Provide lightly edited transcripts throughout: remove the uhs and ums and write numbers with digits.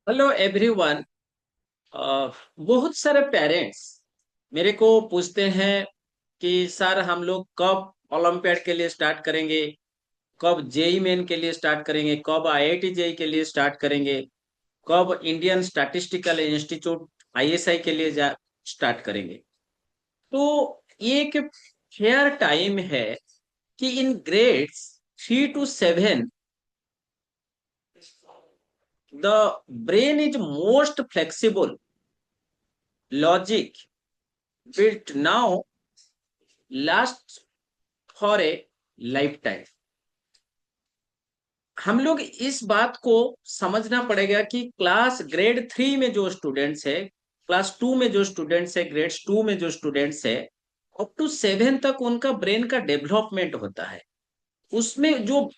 Hello everyone. बहुत सारे parents मेरे को पूछते हैं कि सर हम लोग कब ओलंपियाड के लिए स्टार्ट करेंगे, कब जेई मेन के लिए स्टार्ट करेंगे, कब आईआईटी जेई के लिए स्टार्ट करेंगे, कब इंडियन स्टैटिस्टिकल इंस्टीट्यूट आईएसआई के लिए स्टार्ट करेंगे। तो ये एक फेयर टाइम है कि इन grades 3 to 7 the brain is most flexible logic built now lasts for a lifetime। हम लोग इस बात को समझना पड़ेगा कि क्लास ग्रेड 3 में जो स्टूडेंट्स है, क्लास 2 में जो स्टूडेंट्स है, ग्रेड 2 में जो स्टूडेंट्स है, अप टू 7 तक उनका ब्रेन का डेवलपमेंट होता है। उसमें जो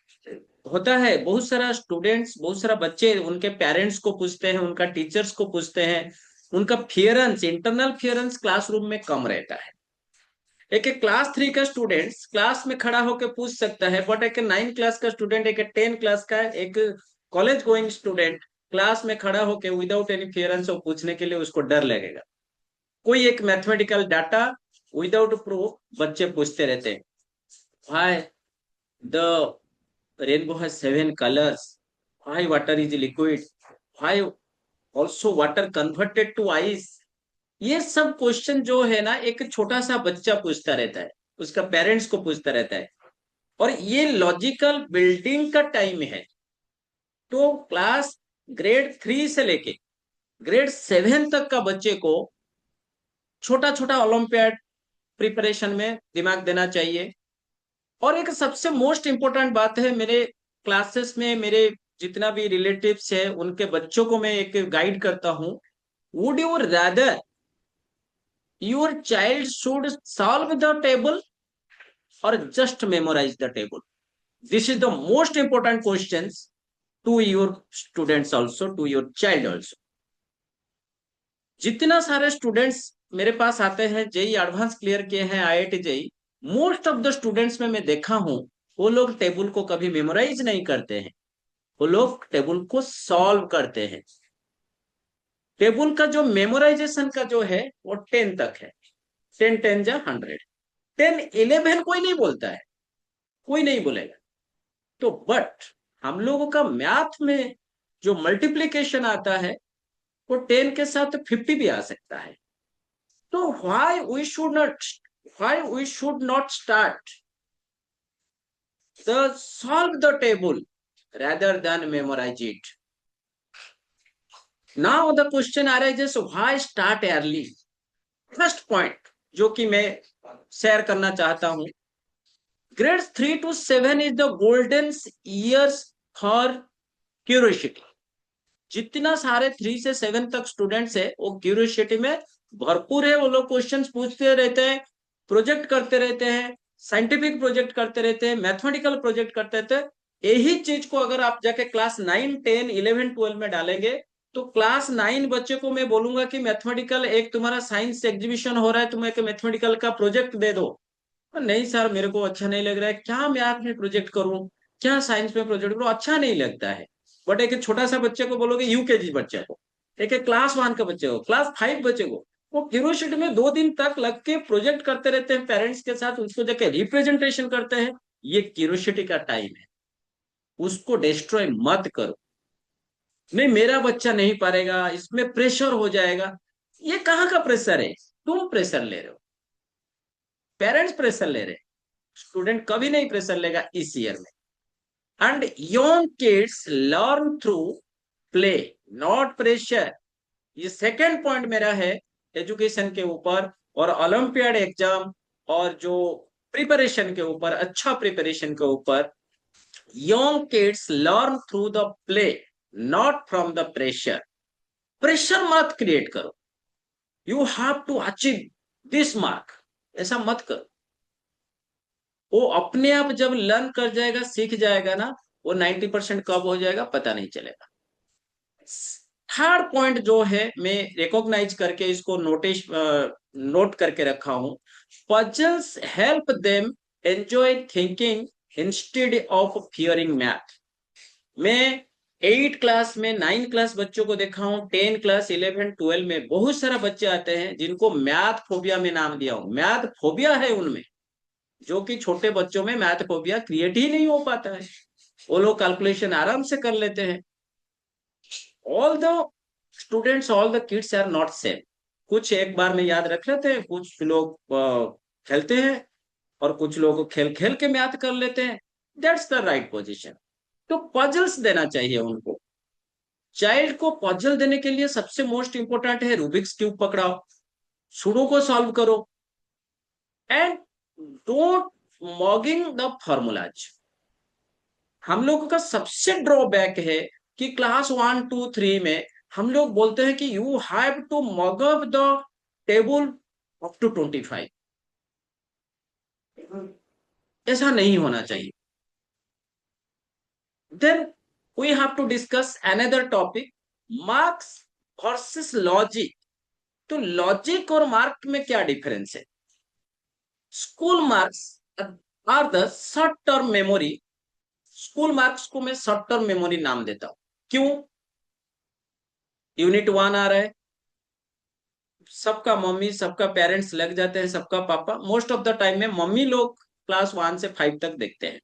होता है, बहुत सारा स्टूडेंट्स, बहुत सारा बच्चे उनके पेरेंट्स को पूछते हैं, उनका टीचर्स को पूछते हैं, उनका फियरेंस, इंटरनल फियरेंस क्लासरूम में कम रहता है। एक एक क्लास 3 का स्टूडेंट क्लास में खड़ा होकर पूछ सकता है, बट एक 9 क्लास का स्टूडेंट, एक 10 क्लास का, एक कॉलेज गोइंग स्टूडेंट क्लास में खड़ा होकर विदाउट एनी फियरेंस और पूछने के लिए उसको डर लगेगा। कोई एक मैथमेटिकल डाटा विदाउट प्रूफ बच्चे पूछते रहते हैं। Why the rainbow has 7 colours, why water is liquid, why also water converted to ice. ये सब क्वेश्चन जो है ना, एक छोटा सा बच्चा पूछता रहता है, उसका पेरेंट्स को पूछता रहता है। और ये लॉजिकल बिल्डिंग का टाइम है। तो क्लास ग्रेड 3 से लेके ग्रेड 7 तक का बच्चे को छोटा छोटा ओलंपियाड प्रिपरेशन में दिमाग देना चाहिए। और एक सबसे मोस्ट इंपॉर्टेंट बात है, मेरे क्लासेस में मेरे जितना भी रिलेटिव्स है उनके बच्चों को मैं एक गाइड करता हूँ। Would you rather your child should solve the table or just memorize the table? This is the most important questions to your students also, to your child also। जितना सारे स्टूडेंट्स मेरे पास आते हैं, जेई एडवांस क्लियर किए हैं, IIT JEE, most of the students में मैं देखा हूं, वो लोग टेबल को कभी मेमोराइज नहीं करते हैं, वो लोग टेबल को सॉल्व करते हैं। टेबल का जो मेमोराइजेशन का जो है वो 10 तक है। 10 10 जा 100, 10 11 कोई नहीं बोलता है, कोई नहीं बोलेगा। तो बट हम लोगों का मैथ में जो मल्टीप्लिकेशन आता है वो 10 के साथ 50 भी आ सकता है। तो why we should not start the solve the table rather than memorize it? Now the question arises, why start early? First point जो कि मैं शेयर करना चाहता हूं, grade 3 to 7 is the golden years for curiosity. जितना सारे 3 से 7 तक स्टूडेंट्स है वो क्यूरियोसिटी में भरपूर है। वो लोग क्वेश्चंस पूछते रहते हैं, प्रोजेक्ट करते रहते हैं, साइंटिफिक प्रोजेक्ट करते रहते हैं, मैथमेटिकल प्रोजेक्ट करते रहते हैं। यही चीज को अगर आप जाके क्लास 9 10 11 12 में डालेंगे, तो क्लास 9 बच्चे को मैं बोलूंगा कि मैथमेटिकल, एक तुम्हारा साइंस एग्जीबिशन हो रहा है, तुम एक मैथमेटिकल का प्रोजेक्ट दे दो। नहीं सर, मेरे को अच्छा नहीं लग रहा है, क्या मैथ में प्रोजेक्ट करूं, क्या साइंस में प्रोजेक्ट करूं, अच्छा नहीं लगता है। बट एक छोटा सा बच्चे को बोलोगे, यूकेजी बच्चे को, एक क्लास 1 का बच्चे को, क्लास 5 बच्चे को, वो क्यूरोसिटी में 2 दिन तक लग के प्रोजेक्ट करते रहते हैं पेरेंट्स के साथ, उसको जाके रिप्रेजेंटेशन करते हैं। ये क्यूरोसिटी का टाइम है, उसको डिस्ट्रॉय मत करो। नहीं मेरा बच्चा नहीं पारेगा, इसमें प्रेशर हो जाएगा। ये कहाँ का प्रेशर है? तुम प्रेशर ले रहे हो, पेरेंट्स प्रेशर ले रहे हैं। स्टूडेंट कभी नहीं प्रेशर लेगा इस ईयर में। And young kids learn through play, not pressure। ये सेकेंड पॉइंट मेरा है एजुकेशन के ऊपर और ओलंपियाड एग्जाम और जो प्रिपरेशन के ऊपर, अच्छा प्रिपरेशन के ऊपर। young kids learn through the play, not from the pressure। Pressure मत क्रिएट करो, you have to achieve this mark, ऐसा मत करो। वो अपने आप जब लर्न कर जाएगा, सीख जाएगा ना, वो 90% कब हो जाएगा पता नहीं चलेगा। थर्ड पॉइंट जो है, मैं रिकॉग्नाइज करके इसको नोटिस नोट करके रखा हूं, puzzles help them enjoy thinking instead of fearing math. मैं 8 क्लास में, 9 क्लास बच्चों को देखा हूँ, 10 क्लास, 11, 12 में बहुत सारा बच्चे आते हैं जिनको मैथ फोबिया में नाम दिया हूँ। मैथ फोबिया है उनमें, जो कि छोटे बच्चों में मैथ फोबिया क्रिएट ही नहीं हो पाता है। वो लोग कैलकुलेशन आराम से कर लेते हैं। All the students, all the kids are not same. कुछ एक बार में याद रख लेते हैं, कुछ लोग खेलते हैं, और कुछ लोग खेल खेल के मैथ कर लेते हैं। That's the right position. तो पजल्स देना चाहिए उनको। चाइल्ड को पजल देने के लिए सबसे मोस्ट इंपोर्टेंट है रूबिक्स क्यूब पकड़ाओ, सुडो को सॉल्व करो, एंड डोंट मॉगिंग द फॉर्मूलाज। हम लोगों का सबसे ड्रॉबैक है कि क्लास 1, 2, 3 में हम लोग बोलते हैं कि you have to mug up the table up to 25। ऐसा नहीं होना चाहिए। Then we have to discuss another topic, marks versus logic. तो लॉजिक और मार्क में क्या डिफरेंस है? School marks are the short term memory. School marks को मैं शॉर्ट टर्म मेमोरी नाम देता हूं। क्यों? यूनिट 1 आ रहा है, सबका मम्मी, सबका पेरेंट्स लग जाते हैं, सबका पापा, मोस्ट ऑफ द टाइम में मम्मी लोग क्लास 1 से 5 तक देखते हैं,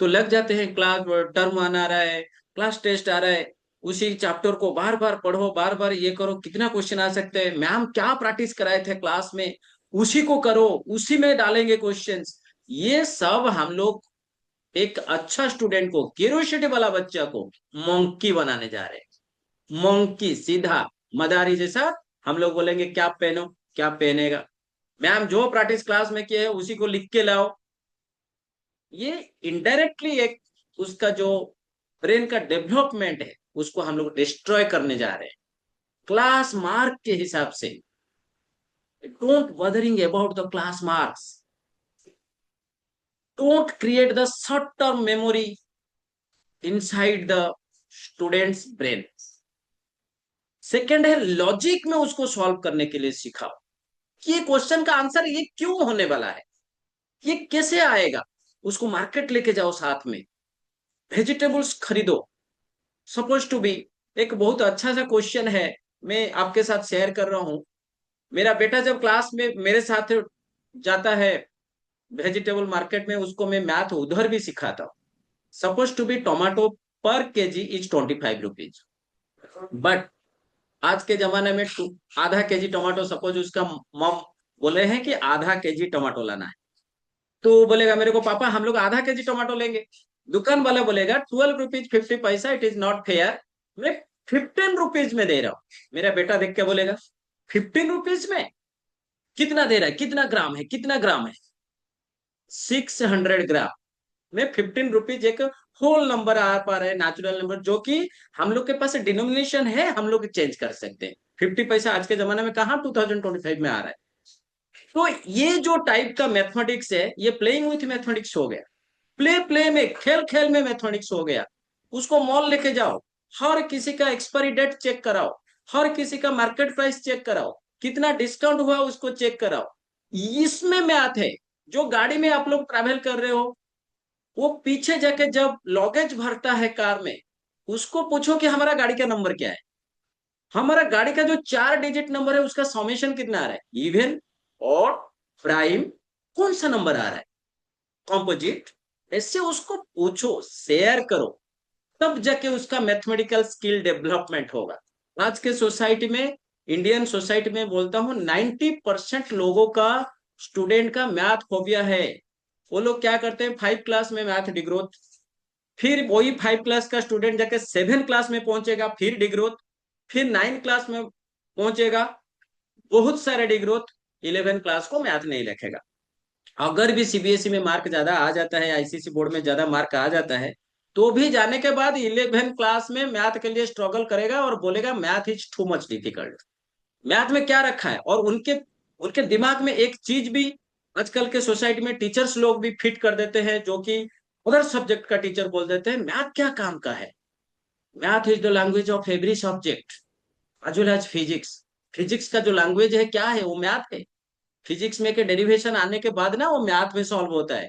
तो लग जाते हैं। क्लास टर्म 1 आ रहा है, क्लास टेस्ट आ रहा है, उसी चैप्टर को बार बार पढ़ो, बार बार ये करो, कितना क्वेश्चन आ सकते हैं, मैम क्या प्रैक्टिस कराए थे क्लास में, उसी को करो, उसी में डालेंगे क्वेश्चंस। ये सब हम लोग एक अच्छा स्टूडेंट को, क्यूरियोसिटी वाला बच्चा को मंकी बनाने जा रहे हैं। मंकी सीधा मदारी जैसा। हम लोग बोलेंगे क्या पहनो, क्या पहनेगा, मैम जो प्रैक्टिस क्लास में किया है उसी को लिख के लाओ। ये इनडायरेक्टली एक उसका जो ब्रेन का डेवलपमेंट है उसको हम लोग डिस्ट्रॉय करने जा रहे हैं क्लास मार्क के हिसाब से। Don't Wuthering about the class marks, don't create the short term memory inside the students brain. Second है लॉजिक में उसको सॉल्व करने के लिए सिखाओ कि ये क्वेश्चन का आंसर ये क्यों होने वाला है, ये कैसे आएगा। उसको मार्केट लेके जाओ, साथ में वेजिटेबल्स खरीदो। सपोज टू बी, एक बहुत अच्छा सा क्वेश्चन है, मैं आपके साथ शेयर कर रहा हूं। मेरा बेटा जब क्लास में मेरे साथ जाता है वेजिटेबल मार्केट में, उसको मैं मैथ उधर भी सिखाता हूँ। सपोज टू बी टोमेटो पर केजी इज 25 रुपीज, बट आज के जमाने में आधा केजी टमाटो, सपोज उसका मम बोले हैं कि आधा केजी टमाटो लाना है, तो वो बोलेगा मेरे को पापा हम लोग आधा केजी टमाटो लेंगे। दुकान वाला बोलेगा 12 रुपीज 50 पैसा, इट इज नॉट फेयर, मैं 15 रुपीज में दे रहा हूँ। मेरा बेटा देख के बोलेगा 15 रुपीज में? कितना दे रहा है, कितना ग्राम है, कितना ग्राम है? 600 ग्राम में 15 रुपीज एक होल नंबर आ पा रहा है, नेचुरल नंबर, जो कि हम लोग के पास डिनोमिनेशन है, हम लोग चेंज कर सकते हैं। 50 पैसा आज के जमाने में कहाँ 2025 में आ रहा है। तो ये जो टाइप का मैथमेटिक्स है, ये प्लेइंग विथ मैथमेटिक्स हो गया। प्ले प्ले में, खेल खेल में मैथमेटिक्स हो गया। उसको मॉल लेके जाओ, हर किसी का एक्सपायरी डेट चेक कराओ, हर किसी का मार्केट प्राइस चेक कराओ, कितना डिस्काउंट हुआ उसको चेक कराओ। इसमें मैथ है। जो गाड़ी में आप लोग ट्रैवल कर रहे हो, वो पीछे जाके जब लॉगेज भरता है कार में, उसको पूछो कि हमारा गाड़ी का नंबर क्या है। हमारा गाड़ी का जो 4 डिजिट नंबर है उसका सॉमेशन कितना आ रहा है, इवन और प्राइम, कौन सा नंबर आ रहा है, कॉम्पोजिट। ऐसे उसको पूछो, शेयर करो, तब जाके उसका मैथमेटिकल स्किल डेवलपमेंट होगा। आज के सोसाइटी में, इंडियन सोसाइटी में बोलता हूं 90% लोगों का, स्टूडेंट का मैथ फोबिया है। वो लोग क्या करते हैं, 5 क्लास में मैथ डिग्रोथ, फिर वही 5 क्लास का स्टूडेंट जाके 7 क्लास में पहुंचेगा, फिर डिग्रोथ, फिर 9 क्लास में पहुंचेगा, बहुत सारे डिग्रोथ, 11 क्लास को मैथ नहीं लिखेगा। अगर भी सीबीएसई में मार्क ज्यादा आ जाता है, आईसीएसई बोर्ड में ज्यादा मार्क आ जाता है, तो भी जाने के बाद 11 क्लास में मैथ के लिए स्ट्रगल करेगा और बोलेगा math is too much difficult. Math में क्या रखा है, और उनके उनके दिमाग में एक चीज भी आजकल के सोसाइटी में टीचर्स लोग भी फिट कर देते हैं, जो कि अदर सब्जेक्ट का टीचर बोल देते हैं मैथ क्या काम का है, math is the language of every subject as well as physics. Physics का जो लैंग्वेज है क्या है, वो मैथ है। फिजिक्स में के डेरिवेशन आने के बाद ना वो मैथ में सॉल्व होता है।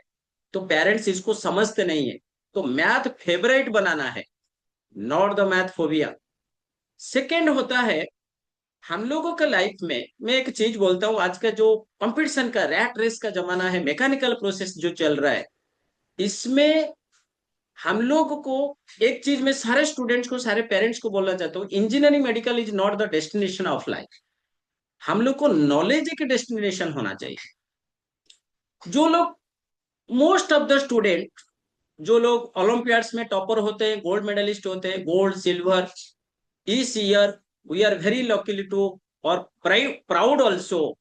तो पेरेंट्स इसको समझते नहीं है। तो मैथ फेवरेट बनाना है, not the math phobia. Second होता है हम लोगों के लाइफ में, मैं एक चीज बोलता हूँ, आज का जो कंपटीशन का रैट रेस का जमाना है, मैकेनिकल प्रोसेस जो चल रहा है, इसमें हम लोग को एक चीज में सारे स्टूडेंट्स को, सारे पेरेंट्स को बोलना चाहता हूँ, engineering medical is not the destination of life. हम लोग को नॉलेज एक डेस्टिनेशन होना चाहिए। जो लोग, मोस्ट ऑफ द स्टूडेंट, जो लोग ओलंपियाड्स में टॉपर होते हैं, गोल्ड मेडलिस्ट होते हैं, गोल्ड सिल्वर, इस year we are very luckily to और proud also,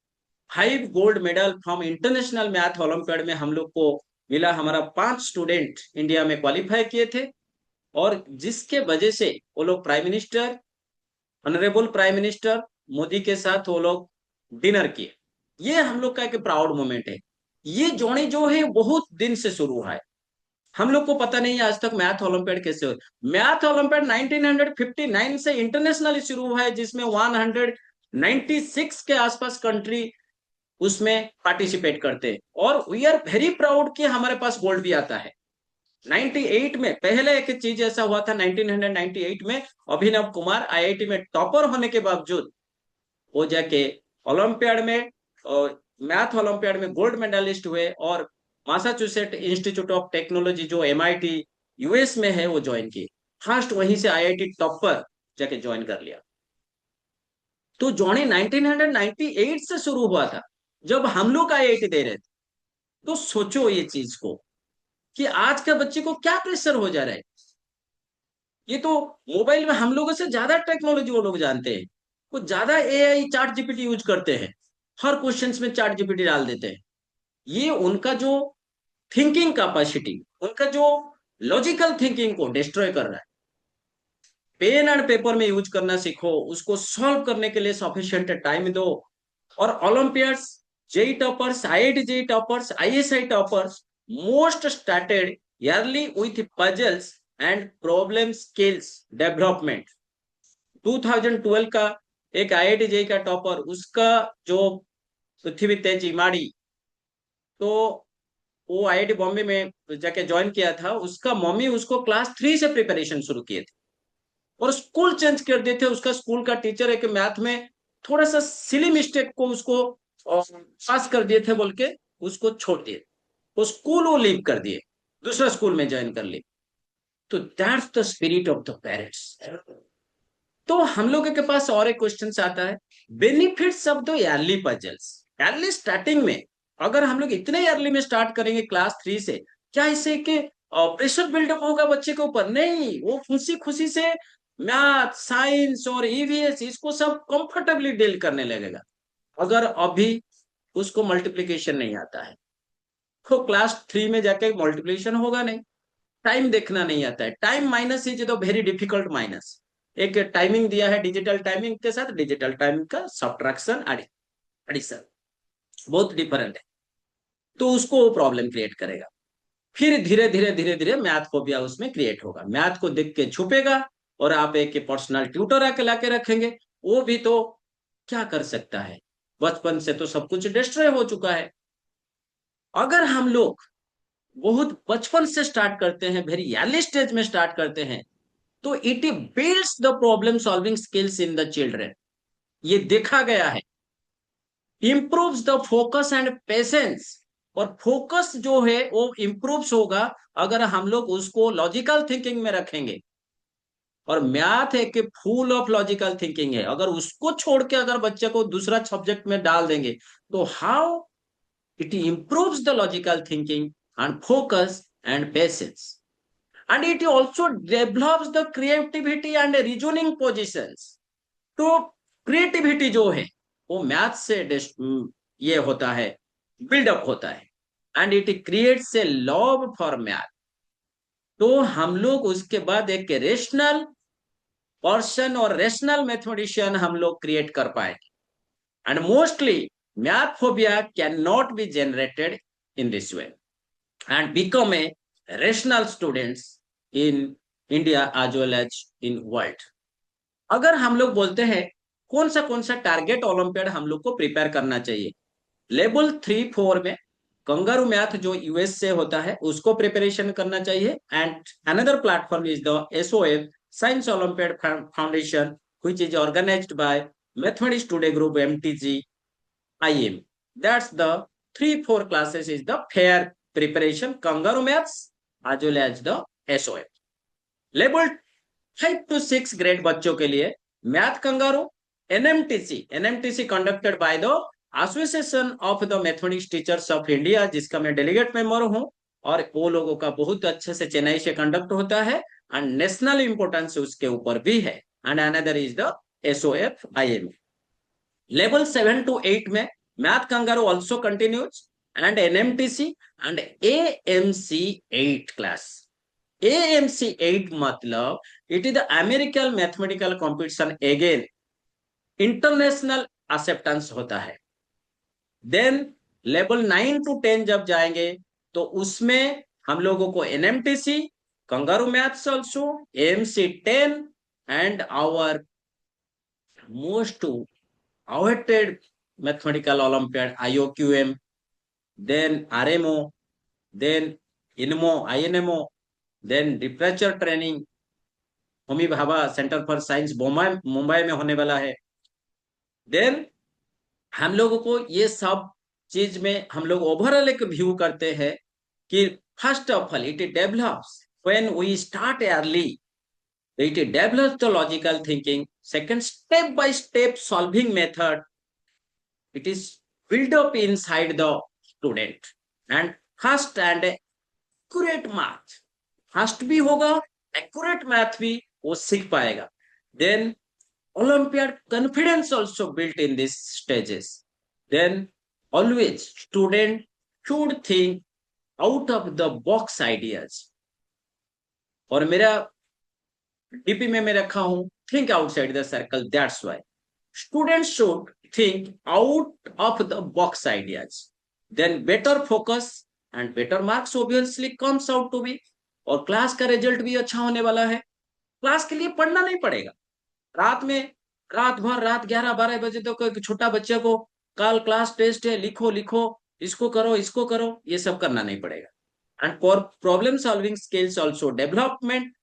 5 gold medal from international math olympiad में हम लोग को मिला। हमारा 5 स्टूडेंट इंडिया में क्वालिफाई किए थे, और जिसके वजह से वो लोग prime minister, honourable prime minister Modi के साथ वो लोग डिनर किए। ये हम लोग का एक प्राउड मोमेंट है। ये जोड़ी जो है बहुत दिन से शुरू हुआ है। हम लोग को पता नहीं है आज तक मैथ ओलंपियाड कैसे हो। मैथ ओलंपियाड 1959 से इंटरनेशनल शुरू हुआ है, जिसमें 196 के आसपास कंट्री उसमें पार्टिसिपेट करते हैं, और वी आर वेरी प्राउड कि हमारे पास गोल्ड भी आता है। 98 में पहले एक चीज ऐसा हुआ था, 1998 में अभिनव कुमार आईआईटी में टॉपर होने के बावजूद वो जाके ओलंपियाड में, मैथ ओलंपियाड में गोल्ड मेडलिस्ट हुए, और मासाचुसेट इंस्टीट्यूट ऑफ टेक्नोलॉजी जो एमआईटी यूएस में है वो ज्वाइन किए। फर्स्ट वहीं से आईआईटी टॉपर जाके ज्वाइन कर लिया। तो जॉनी 1998 से शुरू हुआ था, जब हम लोग आईआईटी दे रहे थे। तो सोचो ये चीज को कि आज के बच्चे को क्या प्रेशर हो जा रहा है। ये तो मोबाइल में हम लोगों से ज्यादा टेक्नोलॉजी वो लोग जानते हैं, कुछ ज्यादा एआई चैट जीपीटी यूज करते हैं, हर क्वेश्चंस में चैट जीपीटी डाल देते हैं। ये उनका जो थिंकिंग कैपेसिटी, उनका जो लॉजिकल थिंकिंग को डिस्ट्रॉय कर रहा है। पेन एंड पेपर में यूज करना सीखो, उसको सॉल्व करने के लिए सफिशिएंट टाइम दो। और olympiads, JEE toppers, IIT JEE toppers, ISI toppers most started early with puzzles and problem skills development. 2012 का एक आईआईटी जेई का टॉपर, उसका जो पृथ्वी तेज इमाड़ी, तो वो आईआईटी बॉम्बे में जाके ज्वाइन किया था। उसका मम्मी उसको क्लास 3 से प्रिपरेशन शुरू किए थे, और स्कूल चेंज कर दिए थे। उसका स्कूल का टीचर एक मैथ में थोड़ा सा सिली मिस्टेक को उसको पास कर दिए थे बोल के उसको छोड़ दिए, वो स्कूल वो लीव कर दिए, दूसरा स्कूल में ज्वाइन कर ली। तो that's the spirit of the parents. तो हम लोगों के पास और एक क्वेश्चन आता है, benefits of the early puzzles. Early starting में अगर हम लोग इतने अर्ली में स्टार्ट करेंगे क्लास 3 से, क्या इससे कि प्रेशर बिल्डअप होगा बच्चे के ऊपर? नहीं, वो खुशी खुशी से मैथ, साइंस और ईवीएस इसको सब कंफर्टेबली डील करने लगेगा। अगर अभी उसको मल्टीप्लीकेशन नहीं आता है, तो क्लास 3 में जाके मल्टीप्लीकेशन होगा नहीं। टाइम देखना नहीं आता है, time minus is the very difficult minus. एक टाइमिंग दिया है, डिजिटल टाइमिंग के साथ डिजिटल टाइमिंग का सब्ट्रैक्शन एडिशन बहुत डिफरेंट है, तो उसको वो प्रॉब्लम क्रिएट करेगा। फिर धीरे धीरे धीरे धीरे मैथ फोबिया उसमें क्रिएट होगा, मैथ को देख के छुपेगा, और आप एक पर्सनल ट्यूटर आके लाके रखेंगे। वो भी तो क्या कर सकता है, बचपन से तो सब कुछ डिस्ट्रॉय हो चुका है। अगर हम लोग बहुत बचपन से स्टार्ट करते हैं, वेरी अर्ली स्टेज में स्टार्ट करते हैं, तो it builds the problem solving skills in the children. ये देखा गया है, improves the focus and patience. और फोकस जो है वो इंप्रूव्स होगा अगर हम लोग उसको लॉजिकल थिंकिंग में रखेंगे। और मैथ है कि फुल ऑफ लॉजिकल थिंकिंग है, अगर उसको छोड़ के अगर बच्चे को दूसरा सब्जेक्ट में डाल देंगे, तो how it improves the logical thinking and focus and patience. And it also develops the creativity and reasoning positions. तो क्रिएटिविटी जो है वो मैथ से ये होता है, बिल्डअप होता है, and it creates a love for math. तो हम लोग उसके बाद एक रेशनल पर्सन और रेशनल मैथमेटिशियन हम लोग क्रिएट कर पाएंगे। And mostly math phobia can not be generated in this way and become a rational students in India as well as in world. अगर हम लोग बोलते हैं कौन सा टारगेट ओलंपियाड हम लोग को प्रिपेयर करना चाहिए, लेवल 3-4 में कंगारू मैथ जो यूएस से होता है उसको प्रिपरेशन करना चाहिए। And another platform is the SOF Science Olympiad Foundation, which is organized by Mathematics Today Group MTG IM. That's the 3-4 classes is the fair preparation, Kangaroo Maths as well as the SOF. Level 5 to 6 grade बच्चों के लिए math kangaroo, NMTC conducted by the association of the mathematics teachers of India, जिसका मैं delegate member हूं, और वो लोगों का बहुत अच्छे से चेन्नई से कंडक्ट होता है एंड नेशनल इंपोर्टेंस उसके ऊपर भी है. And another is the SOF IM. Level 7 to 8 में math kangaroo also continues and NMTC and AMC 8 class. AMC 8 मतलब it is the American mathematical competition, again international acceptance होता है. देन लेवल 9 to 10 जब जाएंगे तो उसमें हम लोगों को NMTC, kangaroo maths also, AMC 10 and our most awaited mathematical Olympiad IOQM, then RMO, then INMO, then literature training, Homi Bhabha centre for science Mumbai में होने वाला है. देन हम लोगों को ये सब चीज में हम लोग ओवरऑल एक व्यू करते हैं कि first of all it develops when we start early, it develops the logical thinking. Second, step by step solving method, it is built up inside the student. And first and accurate math, first भी होगा, accurate math भी वो सीख पाएगा. Then Olympiad confidence also built in these stages. Then always student should think out of the box ideas. और मेरा DP में मैं रखा हूं think outside the circle. That's why students should think out of the box ideas. Then better focus and better marks obviously comes out to be. और class का result भी अच्छा होने वाला है. क्लास के लिए पढ़ना नहीं पड़ेगा. रात भर 11-12 बजे तक एक छोटा बच्चे को कल क्लास टेस्ट है, लिखो इसको करो, ये सब करना नहीं पड़ेगा. And for problem solving skills also development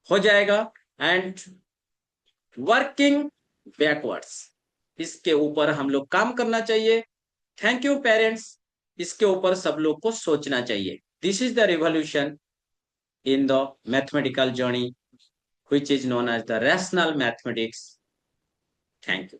हो जाएगा. एंड वर्किंग बैकवर्ड्स, इसके ऊपर हम लोग काम करना चाहिए. थैंक यू पेरेंट्स, इसके ऊपर सब लोग को सोचना चाहिए. This is the revolution in the mathematical journey, which is known as the rational mathematics. Thank you.